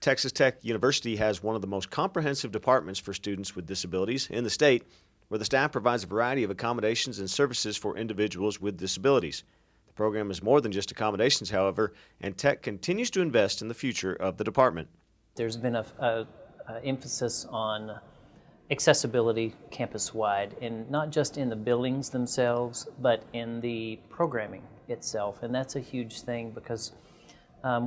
Texas Tech University has one of the most comprehensive departments for students with disabilities in the state, where the staff provides a variety of accommodations and services for individuals with disabilities. The program is more than just accommodations, however, and Tech continues to invest in the future of the department. There's been a emphasis on accessibility campus-wide, and not just in the buildings themselves, but in the programming itself. And that's a huge thing because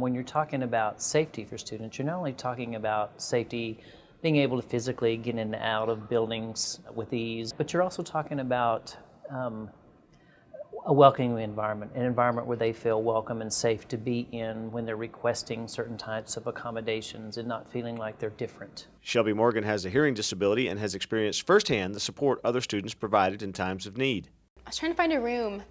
when you're talking about safety for students, you're not only talking about safety, being able to physically get in and out of buildings with ease, but you're also talking about a welcoming environment, an environment where they feel welcome and safe to be in when they're requesting certain types of accommodations and not feeling like they're different. Shelby Morgan has a hearing disability and has experienced firsthand the support other students provided in times of need. I was trying to find a room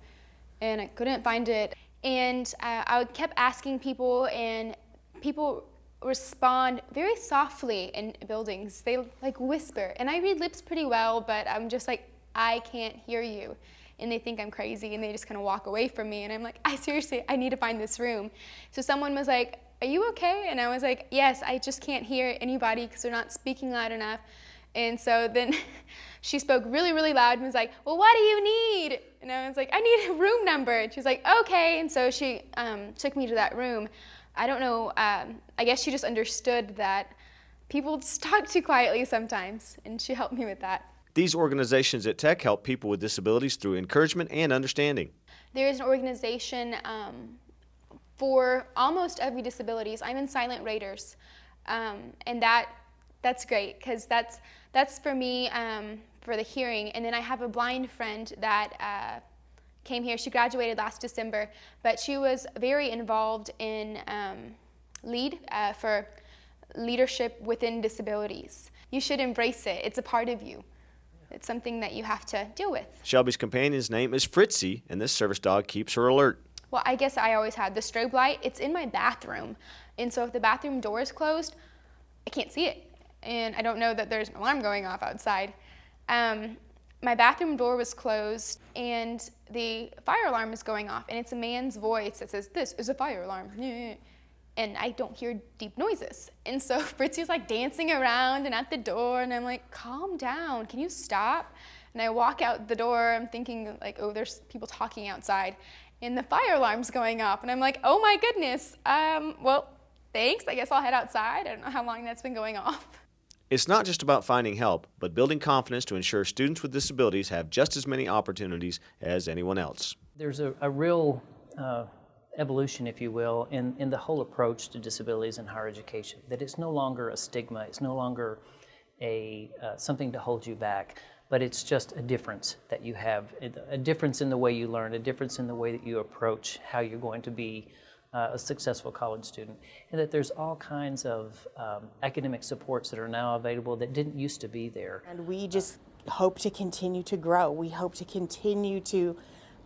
and I couldn't find it, and I kept asking people, and people respond very softly in buildings. They like whisper, and I read lips pretty well, but I'm just like, I can't hear you. And they think I'm crazy, and they just kind of walk away from me, and I'm like, I need to find this room. So someone was like, are you okay? And I was like, yes, I just can't hear anybody because they're not speaking loud enough. And so then she spoke really, really loud and was like, well, what do you need? And I was like, I need a room number. And she was like, okay. And so she took me to that room. I don't know, I guess she just understood that people just talk too quietly sometimes, and she helped me with that. These organizations at Tech help people with disabilities through encouragement and understanding. There is an organization for almost every disabilities. I'm in Silent Raiders, and that's great because that's for me for the hearing. And then I have a blind friend that came here. She graduated last December, but she was very involved in for leadership within disabilities. You should embrace it. It's a part of you. It's something that you have to deal with. Shelby's companion's name is Fritzy, and this service dog keeps her alert. Well, I guess I always had the strobe light. It's in my bathroom, and so if the bathroom door is closed, I can't see it, and I don't know that there's an alarm going off outside. My bathroom door was closed, and the fire alarm is going off, and it's a man's voice that says, "This is a fire alarm." And I don't hear deep noises. And so Fritzy's like dancing around and at the door, and I'm like, calm down, can you stop? And I walk out the door, I'm thinking like, oh, there's people talking outside, and the fire alarm's going off, and I'm like, oh my goodness, well, thanks, I guess I'll head outside. I don't know how long that's been going off. It's not just about finding help, but building confidence to ensure students with disabilities have just as many opportunities as anyone else. There's a real evolution, if you will, in the whole approach to disabilities in higher education, that it's no longer a stigma, it's no longer something to hold you back, but it's just a difference that you have, a difference in the way you learn, a difference in the way that you approach how you're going to be a successful college student, and that there's all kinds of academic supports that are now available that didn't used to be there. And we just hope to continue to grow. We hope to continue to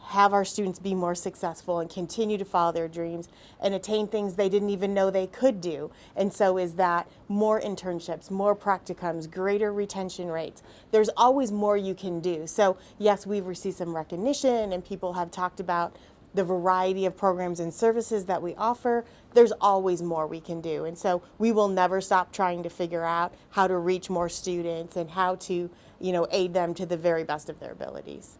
have our students be more successful and continue to follow their dreams and attain things they didn't even know they could do. And so is that more internships, more practicums, greater retention rates. There's always more you can do. So yes, we've received some recognition and people have talked about the variety of programs and services that we offer. There's always more we can do. And so we will never stop trying to figure out how to reach more students and how to, aid them to the very best of their abilities.